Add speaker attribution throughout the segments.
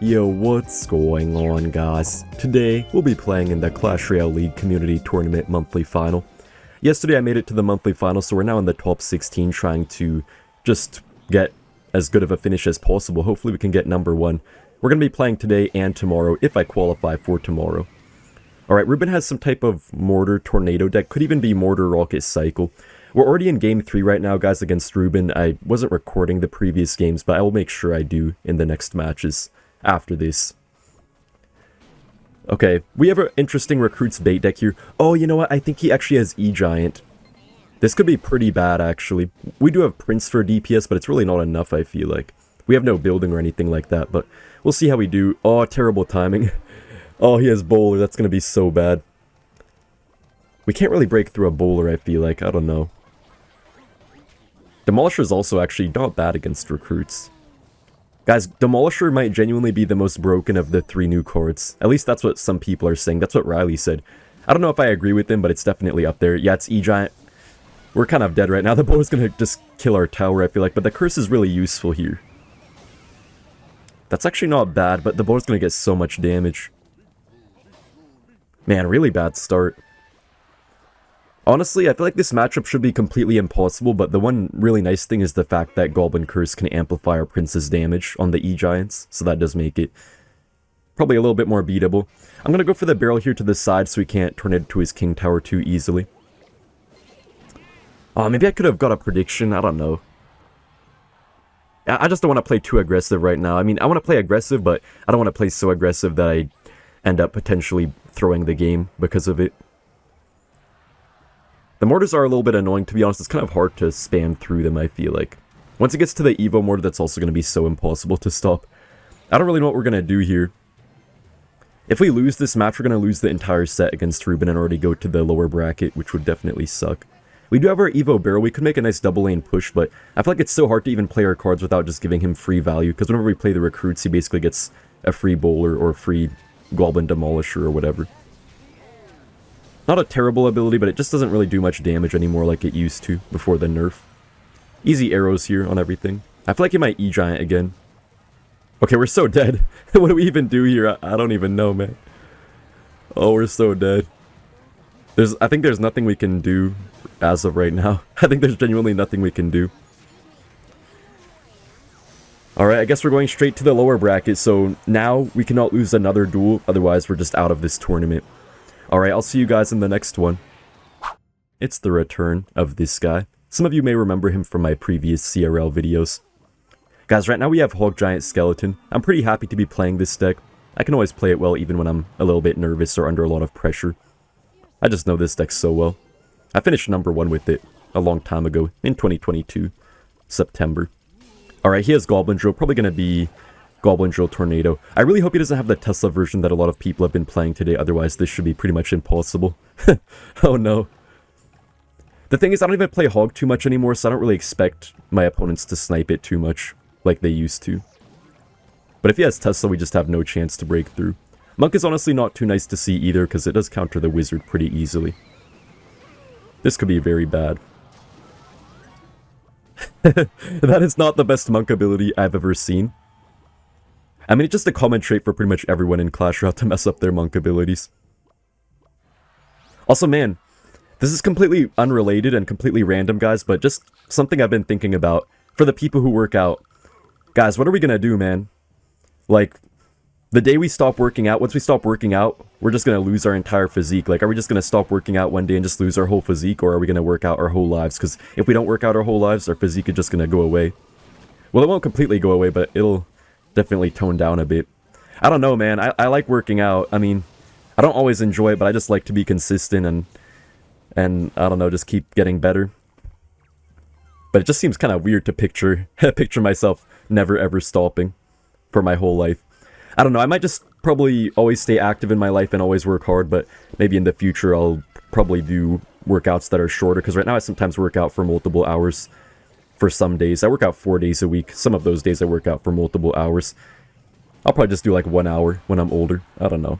Speaker 1: Yo, what's going on, guys? Today, we'll be playing in the Clash Royale League Community Tournament Monthly Final. Yesterday I made it to the Monthly Final, so we're now in the top 16 trying to just get as good of a finish as possible. Hopefully we can get number 1. We're going to be playing today and tomorrow, if I qualify for tomorrow. Alright, Ruben has some type of Mortar Tornado deck, could even be Mortar Rocket Cycle. We're already in Game 3 right now, guys, against Ruben. I wasn't recording the previous games, but I will make sure I do in the next matches after this. Okay, we have an interesting Recruits Bait deck here. Oh, you know what? I think he actually has E-Giant. This could be pretty bad, actually. We do have Prince for DPS, but it's really not enough, I feel like. We have no building or anything like that, but we'll see how we do. Oh, terrible timing. Oh, he has Bowler. That's going to be so bad. We can't really break through a Bowler, I feel like. I don't know. Demolisher is also actually not bad against Recruits. Guys, Demolisher might genuinely be the most broken of the 3 new cards. At least that's what some people are saying. That's what Riley said. I don't know if I agree with him, but it's definitely up there. Yeah, it's E-Giant. We're kind of dead right now. The bow's going to just kill our tower, I feel like. But the curse is really useful here. That's actually not bad, but the bow's going to get so much damage. Man, really bad start. Honestly, I feel like this matchup should be completely impossible, but the one really nice thing is the fact that Goblin Curse can amplify our Prince's damage on the E-Giants, so that does make it probably a little bit more beatable. I'm going to go for the barrel here to the side so he can't turn it to his King Tower too easily. Maybe I could have got a prediction, I don't know. I just don't want to play too aggressive right now. I mean, I want to play aggressive, but I don't want to play so aggressive that I end up potentially throwing the game because of it. The mortars are a little bit annoying, to be honest. It's kind of hard to spam through them, I feel like. Once it gets to the Evo mortar, that's also going to be so impossible to stop. I don't really know what we're going to do here. If we lose this match, we're going to lose the entire set against Ruben and already go to the lower bracket, which would definitely suck. We do have our Evo barrel. We could make a nice double lane push, but I feel like it's so hard to even play our cards without just giving him free value, because whenever we play the Recruits, he basically gets a free Bowler or a free Goblin Demolisher or whatever. Not a terrible ability, but it just doesn't really do much damage anymore like it used to before the nerf. Easy arrows here on everything. I feel like he might E-Giant again. Okay, we're so dead. What do we even do here? I don't even know, man. Oh, we're so dead. I think there's nothing we can do as of right now. I think there's genuinely nothing we can do. Alright, I guess we're going straight to the lower bracket, so now we cannot lose another duel, otherwise we're just out of this tournament. Alright, I'll see you guys in the next one. It's the return of this guy. Some of you may remember him from my previous CRL videos. Guys, right now we have Hog Giant Skeleton. I'm pretty happy to be playing this deck. I can always play it well even when I'm a little bit nervous or under a lot of pressure. I just know this deck so well. I finished number 1 with it a long time ago, in 2022, September. Alright, he has Goblin Drill, probably going to be Goblin Drill Tornado. I really hope he doesn't have the Tesla version that a lot of people have been playing today, otherwise this should be pretty much impossible. Oh no. The thing is, I don't even play Hog too much anymore, so I don't really expect my opponents to snipe it too much, like they used to. But if he has Tesla, we just have no chance to break through. Monk is honestly not too nice to see either, because it does counter the Wizard pretty easily. This could be very bad. That is not the best Monk ability I've ever seen. I mean, it's just a common trait for pretty much everyone in Clash Royale to mess up their Monk abilities. Also, man, this is completely unrelated and completely random, guys, but just something I've been thinking about for the people who work out. Guys, what are we gonna do, man? Like, the day we stop working out, once we stop working out, we're just gonna lose our entire physique. Like, are we just gonna stop working out one day and just lose our whole physique, or are we gonna work out our whole lives? Because if we don't work out our whole lives, our physique is just gonna go away. Well, it won't completely go away, but it'll definitely tone down a bit. I don't know, man. I like working out. I mean, I don't always enjoy it, but I just like to be consistent and I don't know, just keep getting better. But it just seems kind of weird to picture myself never ever stopping for my whole life. I don't know, I might just probably always stay active in my life and always work hard, but maybe in the future I'll probably do workouts that are shorter, because right now I sometimes work out for multiple hours. For some days. I work out 4 days a week. Some of those days I work out for multiple hours. I'll probably just do like 1 hour when I'm older. I don't know.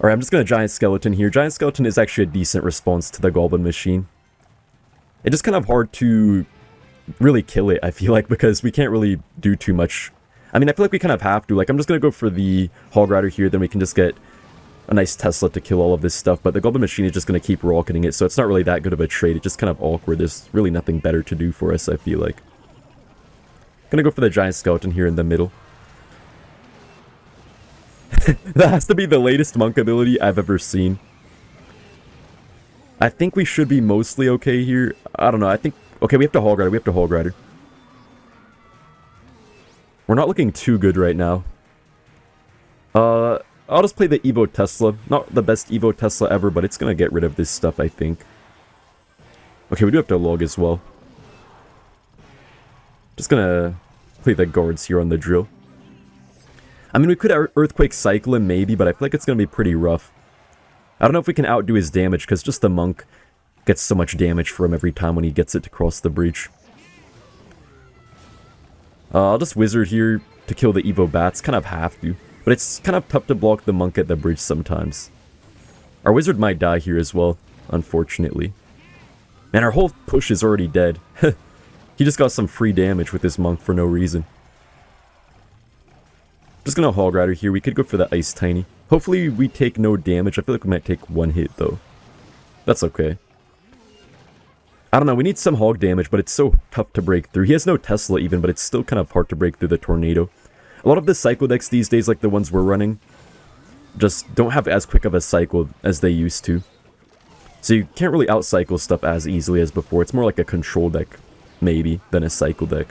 Speaker 1: Alright, I'm just going to Giant Skeleton here. Giant Skeleton is actually a decent response to the Goblin Machine. It's just kind of hard to really kill it, I feel like, because we can't really do too much I mean, I feel like we kind of have to. Like, I'm just going to go for the Hog Rider here, then we can just get a nice Tesla to kill all of this stuff, but the Goblin Machine is just going to keep rocketing it, so it's not really that good of a trade. It's just kind of awkward. There's really nothing better to do for us, I feel like. Gonna go for the Giant Skeleton here in the middle. That has to be the latest monk ability I've ever seen. I think we should be mostly okay here. I don't know, I think... Okay, we have to Hog Rider, We're not looking too good right now. I'll just play the Evo Tesla. Not the best Evo Tesla ever, but it's gonna get rid of this stuff, I think. Okay, we do have to log as well. Just gonna play the guards here on the drill. I mean, we could Earthquake Cycle him maybe, but I feel like it's gonna be pretty rough. I don't know if we can outdo his damage, because just the monk gets so much damage for him every time when he gets it to cross the breach. I'll just Wizard here to kill the Evo Bats. Kind of have to. But it's kind of tough to block the monk at the bridge sometimes. Our Wizard might die here as well, unfortunately. Man, our whole push is already dead. He just got some free damage with his monk for no reason. Just gonna Hog Rider here. We could go for the Ice Tiny. Hopefully we take no damage. I feel like we might take one hit though. That's okay. I don't know, we need some hog damage, but it's so tough to break through. He has no Tesla even, but it's still kind of hard to break through the Tornado. A lot of the cycle decks these days, like the ones we're running, just don't have as quick of a cycle as they used to. So you can't really outcycle stuff as easily as before. It's more like a control deck, maybe, than a cycle deck.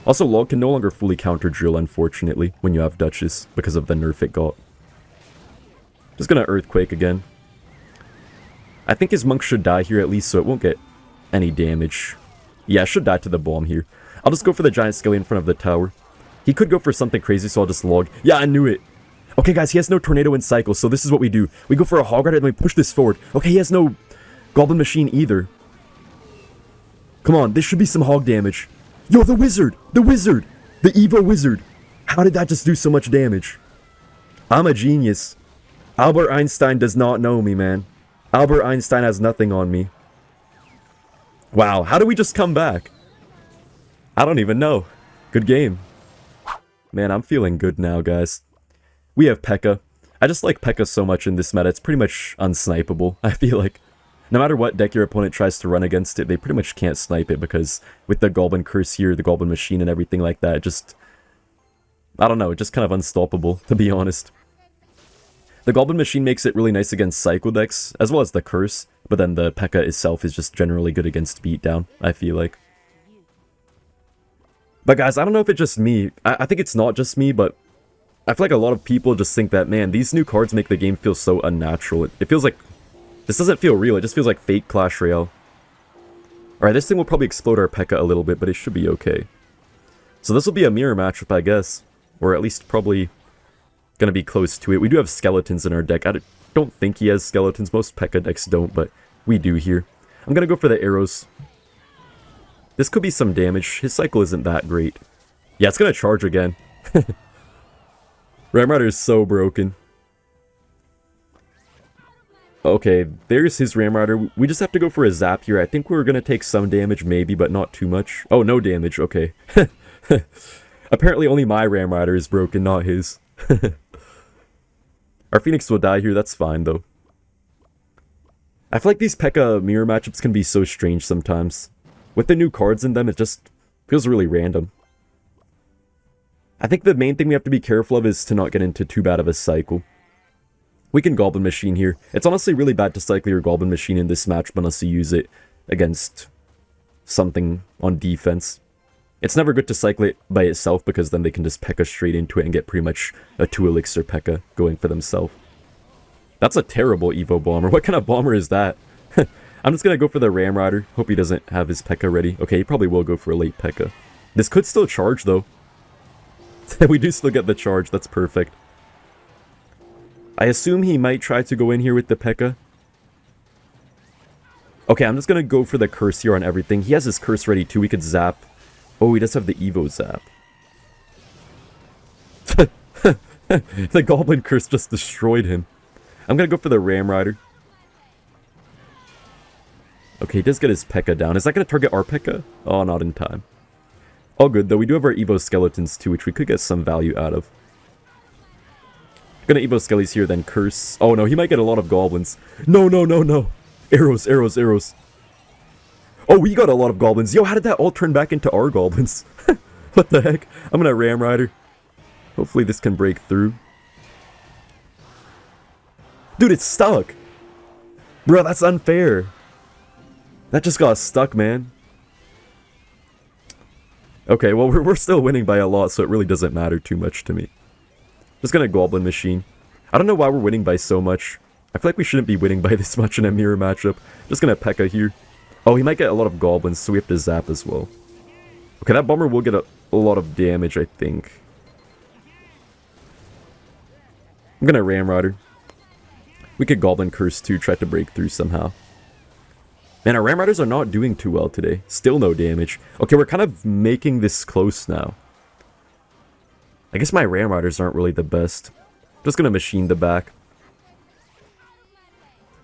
Speaker 1: Also, Log can no longer fully counter drill, unfortunately, when you have Duchess, because of the nerf it got. Just gonna Earthquake again. I think his monk should die here at least, so it won't get any damage. Yeah, it should die to the bomb here. I'll just go for the Giant Skelly in front of the tower. He could go for something crazy, so I'll just log. Yeah, I knew it. Okay, guys, he has no Tornado in cycle, so this is what we do. We go for a Hog Rider, and we push this forward. Okay, he has no Goblin Machine either. Come on, this should be some hog damage. Yo, the Wizard! The Wizard! The Evo Wizard! How did that just do so much damage? I'm a genius. Albert Einstein does not know me, man. Albert Einstein has nothing on me. Wow, how do we just come back? I don't even know. Good game. Man, I'm feeling good now, guys. We have Pekka. I just like Pekka so much in this meta, it's pretty much unsnipeable, I feel like. No matter what deck your opponent tries to run against it, they pretty much can't snipe it, because with the Goblin Curse here, the Goblin Machine and everything like that, it just... I don't know, it's just kind of unstoppable, to be honest. The Goblin Machine makes it really nice against cycle decks, as well as the Curse, but then the Pekka itself is just generally good against Beatdown, I feel like. But guys, I don't know if it's just me. I think it's not just me, but I feel like a lot of people just think that, man, these new cards make the game feel so unnatural. It feels like... This doesn't feel real, it just feels like fake Clash Royale. Alright, this thing will probably explode our Pekka a little bit, but it should be okay. So this will be a mirror matchup, I guess. Or at least probably gonna be close to it. We do have skeletons in our deck. I don't think he has skeletons. Most Pekka decks don't, but we do here. I'm gonna go for the arrows. This could be some damage. His cycle isn't that great. Yeah, it's gonna charge again. Ram Rider is so broken. Okay, there's his Ram Rider. We just have to go for a zap here. I think we're gonna take some damage maybe, but not too much. Oh, no damage. Okay. Apparently only my Ram Rider is broken, not his. Our Phoenix will die here, that's fine though. I feel like these Pekka mirror matchups can be so strange sometimes. With the new cards in them, it just feels really random. I think the main thing we have to be careful of is to not get into too bad of a cycle. We can Goblin Machine here. It's honestly really bad to cycle your Goblin Machine in this match unless you use it against something on defense. It's never good to cycle it by itself because then they can just Pekka straight into it and get pretty much a 2 elixir Pekka going for themselves. That's a terrible Evo Bomber. What kind of bomber is that? I'm just gonna go for the Ram Rider. Hope he doesn't have his Pekka ready. Okay, he probably will go for a late Pekka. This could still charge though. We do still get the charge, that's perfect. I assume he might try to go in here with the Pekka. Okay, I'm just gonna go for the Curse here on everything. He has his Curse ready too, we could zap. Oh, he does have the Evo Zap. The Goblin Curse just destroyed him. I'm gonna go for the Ram Rider. Okay, he does get his Pekka down. Is that gonna target our Pekka? Oh, not in time. All good, though. We do have our Evo Skeletons, too, which we could get some value out of. Gonna Evo Skellies here, then Curse. Oh, no, he might get a lot of Goblins. No, no, no, no. Arrows, arrows, arrows. Oh, we got a lot of Goblins. Yo, how did that all turn back into our Goblins? What the heck? I'm gonna Ram Rider. Hopefully this can break through. Dude, it's stuck. Bro, that's unfair. That just got stuck, man. Okay, well, we're still winning by a lot, so it really doesn't matter too much to me. Just gonna Goblin Machine. I don't know why we're winning by so much. I feel like we shouldn't be winning by this much in a mirror matchup. Just gonna Pekka here. Oh, he might get a lot of Goblins, so we have to zap as well. Okay, that Bomber will get a lot of damage, I think. I'm gonna Ram Rider. We could Goblin Curse too, try to break through somehow. Man, our Ram Riders are not doing too well today. Still no damage. Okay, we're kind of making this close now. I guess my Ram Riders aren't really the best. Just gonna machine the back.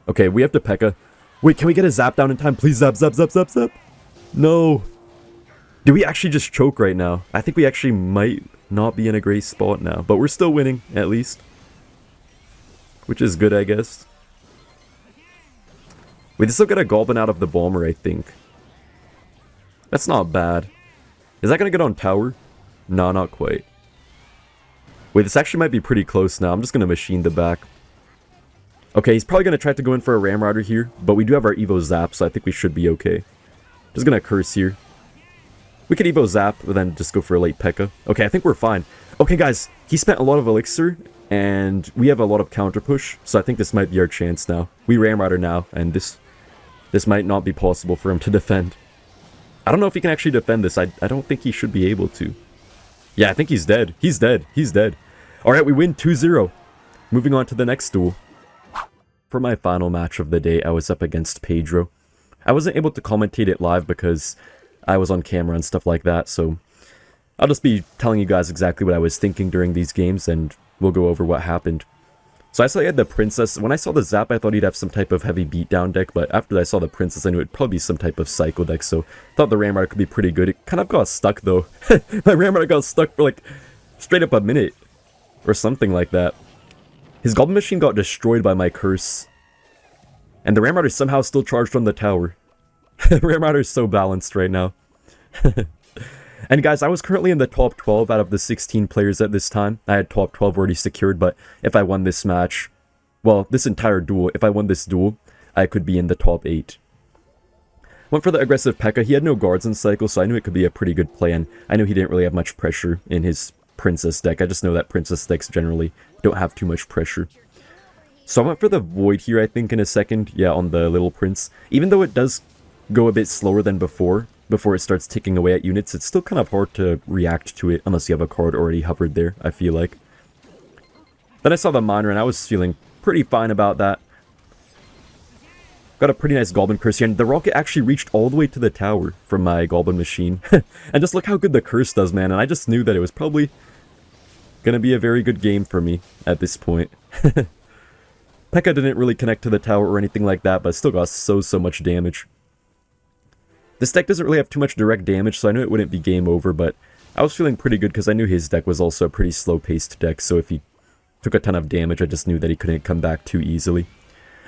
Speaker 1: Okay, we have to Pekka. Wait, can we get a zap down in time? Please zap, zap, zap, zap, zap. No. Did we actually just choke right now? I think we actually might not be in a great spot now. But we're still winning, at least. Which is good, I guess. Wait, this will get a Goblin out of the Bomber, I think. That's not bad. Is that gonna get on tower? No, not quite. Wait, this actually might be pretty close now. I'm just gonna machine the back. Okay, he's probably gonna try to go in for a Ram Rider here, but we do have our Evo Zap, so I think we should be okay. Just gonna Curse here. We could Evo Zap, but then just go for a late Pekka. Okay, I think we're fine. Okay, guys, he spent a lot of Elixir, and we have a lot of counter push, so I think this might be our chance now. We Ram Rider now, and this might not be possible for him to defend. I don't know if he can actually defend this. I don't think he should be able to. Yeah, I think he's dead. He's dead. He's dead. Alright, we win 2-0. Moving on to the next duel. For my final match of the day, I was up against Pedro. I wasn't able to commentate it live because I was on camera and stuff like that, so I'll just be telling you guys exactly what I was thinking during these games, and we'll go over what happened. So I saw he had the Princess. When I saw the Zap, I thought he'd have some type of heavy beatdown deck, but after I saw the Princess, I knew it'd probably be some type of Psycho deck, so I thought the Ram Rider could be pretty good. It kind of got stuck, though. My Ram Rider got stuck for, like, straight up a minute, or something like that. His Goblin Machine got destroyed by my Curse, and the Ram Rider somehow still charged on the tower. The Ram Rider is so balanced right now. And guys, I was currently in the top 12 out of the 16 players at this time. I had top 12 already secured, but if I won this match, well, this entire duel, if I won this duel, I could be in the top 8. Went for the aggressive Pekka. He had no guards in cycle, so I knew it could be a pretty good play, and I knew he didn't really have much pressure in his Princess deck. I just know that Princess decks generally don't have too much pressure. So I went for the Void here, I think, in a second. Yeah, on the Little Prince. Even though it does go a bit slower than before it starts ticking away at units, it's still kind of hard to react to it unless you have a card already hovered there, I feel like. Then I saw the Miner, and I was feeling pretty fine about that. Got a pretty nice Goblin Curse here, and the Rocket actually reached all the way to the tower from my Goblin Machine. And just look how good the Curse does, man, and I just knew that it was probably gonna be a very good game for me at this point. Pekka didn't really connect to the tower or anything like that, but still got so much damage. This deck doesn't really have too much direct damage, so I knew it wouldn't be game over, but I was feeling pretty good because I knew his deck was also a pretty slow-paced deck, so if he took a ton of damage, I just knew that he couldn't come back too easily.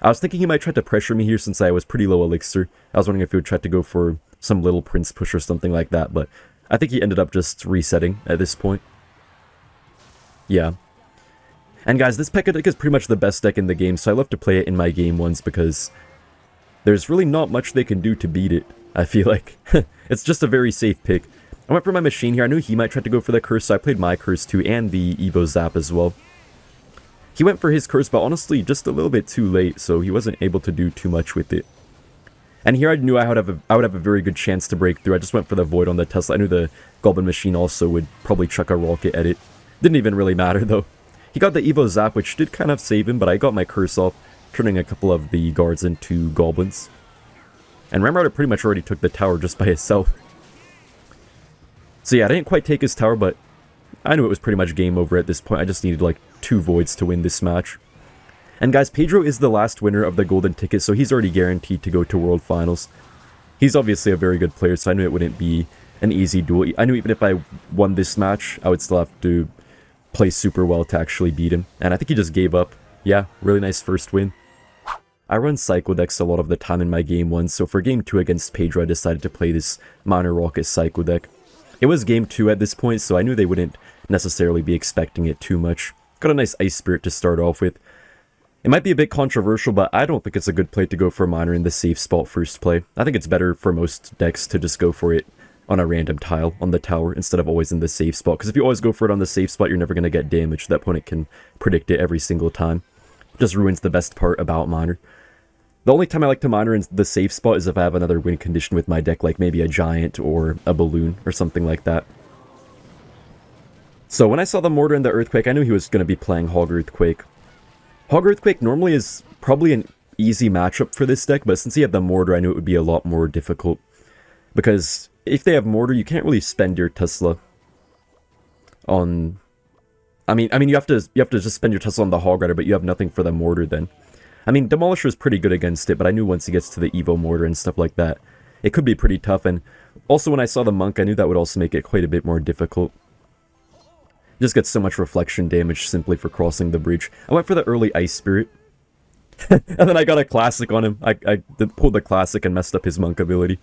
Speaker 1: I was thinking he might try to pressure me here since I was pretty low Elixir. I was wondering if he would try to go for some Little Prince push or something like that, but I think he ended up just resetting at this point. Yeah. And guys, this Pekka deck is pretty much the best deck in the game, so I love to play it in my game ones because there's really not much they can do to beat it, I feel like. It's just a very safe pick. I went for my Machine here. I knew he might try to go for the Curse, so I played my Curse too, and the Evo Zap as well. He went for his Curse, but honestly, just a little bit too late, so he wasn't able to do too much with it. And here I knew I would have a very good chance to break through. I just went for the Void on the Tesla. I knew the Goblin Machine also would probably chuck a Rocket at it. Didn't even really matter, though. He got the Evo Zap, which did kind of save him, but I got my Curse off, turning a couple of the guards into Goblins. And Ram Rider pretty much already took the tower just by itself. So yeah, I didn't quite take his tower, but I knew it was pretty much game over at this point. I just needed like 2 Voids to win this match. And guys, Pedro is the last winner of the golden ticket, so he's already guaranteed to go to World Finals. He's obviously a very good player, so I knew it wouldn't be an easy duel. I knew even if I won this match, I would still have to play super well to actually beat him. And I think he just gave up. Yeah, really nice first win. I run Psycho decks a lot of the time in my game 1, so for game 2 against Pedro, I decided to play this Minor Rocket Psycho deck. It was game 2 at this point, so I knew they wouldn't necessarily be expecting it too much. Got a nice Ice Spirit to start off with. It might be a bit controversial, but I don't think it's a good play to go for Minor in the safe spot first play. I think it's better for most decks to just go for it on a random tile on the tower instead of always in the safe spot, because if you always go for it on the safe spot, you're never going to get damage. That opponent can predict it every single time. It just ruins the best part about Minor. The only time I like to Minor in the safe spot is if I have another win condition with my deck, like maybe a Giant or a Balloon or something like that. So when I saw the Mortar and the Earthquake, I knew he was going to be playing Hog Earthquake. Hog Earthquake normally is probably an easy matchup for this deck, but since he had the Mortar, I knew it would be a lot more difficult. Because if they have Mortar, you can't really spend your Tesla on... I mean, you have to just spend your Tesla on the Hog Rider, but you have nothing for the Mortar then. I mean, Demolisher is pretty good against it, but I knew once he gets to the Evo Mortar and stuff like that, it could be pretty tough. And also when I saw the Monk, I knew that would also make it quite a bit more difficult. You just get so much reflection damage simply for crossing the bridge. I went for the early Ice Spirit. And then I got a Classic on him. I pulled the Classic and messed up his Monk ability.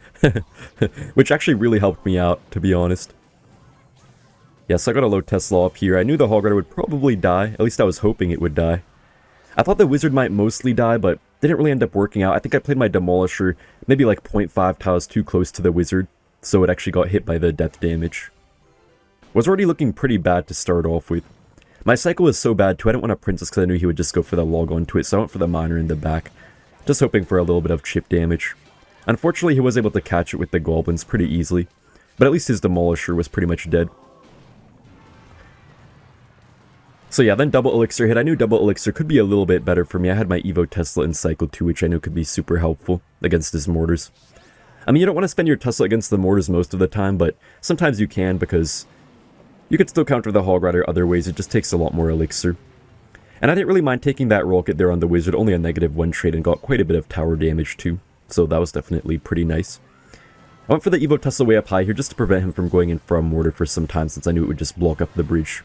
Speaker 1: Which actually really helped me out, to be honest. Yeah, so I got a low Tesla up here. I knew the Hog Rider would probably die. At least I was hoping it would die. I thought the Wizard might mostly die, but didn't really end up working out. I think I played my Demolisher maybe like 0.5 tiles too close to the Wizard, so it actually got hit by the death damage. Was already looking pretty bad to start off with. My cycle was so bad too, I didn't want a Princess because I knew he would just go for the log onto it, so I went for the Minor in the back, just hoping for a little bit of chip damage. Unfortunately, he was able to catch it with the Goblins pretty easily, but at least his Demolisher was pretty much dead. So yeah, then double Elixir hit. I knew double Elixir could be a little bit better for me. I had my Evo Tesla in Cycle 2, which I knew could be super helpful against his Mortars. I mean, you don't want to spend your Tesla against the Mortars most of the time, but sometimes you can because you could still counter the Hog Rider other ways. It just takes a lot more Elixir. And I didn't really mind taking that Rocket there on the Wizard, only a -1 trade, and got quite a bit of tower damage too. So that was definitely pretty nice. I went for the Evo Tesla way up high here just to prevent him from going in for a Mortar for some time, since I knew it would just block up the bridge.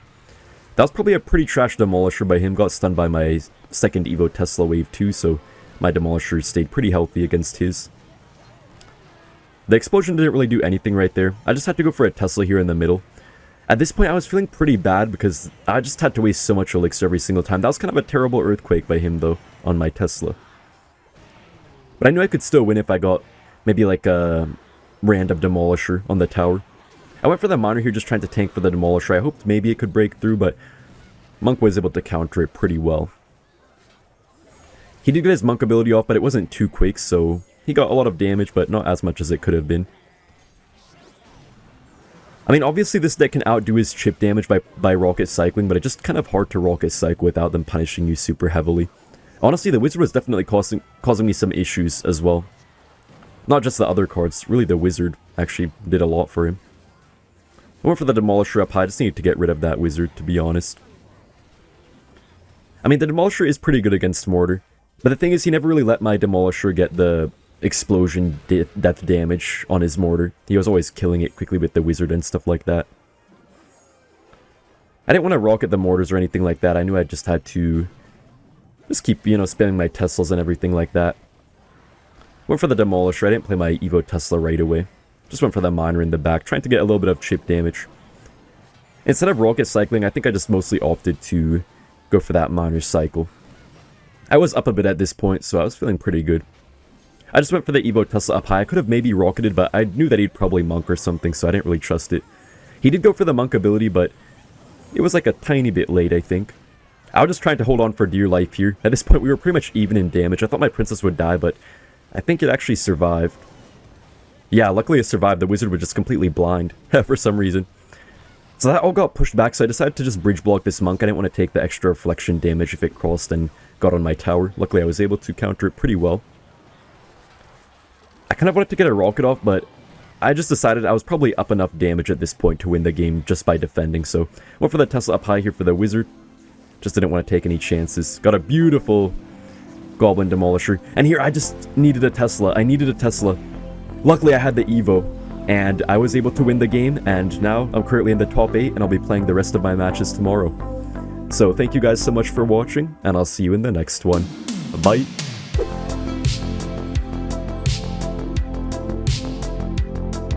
Speaker 1: That was probably a pretty trash Demolisher by him. Got stunned by my second Evo Tesla wave too, so my Demolisher stayed pretty healthy against his. The Explosion didn't really do anything right there. I just had to go for a Tesla here in the middle. At this point, I was feeling pretty bad because I just had to waste so much Elixir every single time. That was kind of a terrible Earthquake by him, though, on my Tesla. But I knew I could still win if I got maybe like a random Demolisher on the tower. I went for the Minor here just trying to tank for the Demolisher. I hoped maybe it could break through, but Monk was able to counter it pretty well. He did get his Monk ability off, but it wasn't too quick, so he got a lot of damage, but not as much as it could have been. I mean, obviously this deck can outdo his chip damage by Rocket Cycling, but it's just kind of hard to Rocket Cycle without them punishing you super heavily. Honestly, the Wizard was definitely causing me some issues as well. Not just the other cards, really the Wizard actually did a lot for him. I went for the Demolisher up high, I just needed to get rid of that Wizard, to be honest. I mean, the Demolisher is pretty good against Mortar, but the thing is he never really let my Demolisher get the explosion death damage on his Mortar. He was always killing it quickly with the Wizard and stuff like that. I didn't want to rocket the Mortars or anything like that. I knew I just had to just keep, you know, spamming my Teslas and everything like that. Went for the Demolisher. I didn't play my Evo Tesla right away. Just went for the Minor in the back, trying to get a little bit of chip damage. Instead of Rocket Cycling, I think I just mostly opted to go for that Minor cycle. I was up a bit at this point, so I was feeling pretty good. I just went for the Evo Tesla up high. I could have maybe rocketed, but I knew that he'd probably Monk or something, so I didn't really trust it. He did go for the Monk ability, but it was like a tiny bit late, I think. I was just trying to hold on for dear life here. At this point, we were pretty much even in damage. I thought my Princess would die, but I think it actually survived. Yeah, luckily it survived. The Wizard was just completely blind for some reason. So that all got pushed back, so I decided to just bridge block this Monk. I didn't want to take the extra reflection damage if it crossed and got on my tower. Luckily I was able to counter it pretty well. I kind of wanted to get a rocket off, but I just decided I was probably up enough damage at this point to win the game just by defending, so went for the Tesla up high here for the Wizard. Just didn't want to take any chances. Got a beautiful Goblin Demolisher. And here I just needed a Tesla. I needed a Tesla. Luckily I had the Evo. and I was able to win the game, and now I'm currently in the top 8, and I'll be playing the rest of my matches tomorrow. So thank you guys so much for watching, and I'll see you in the next one. Bye!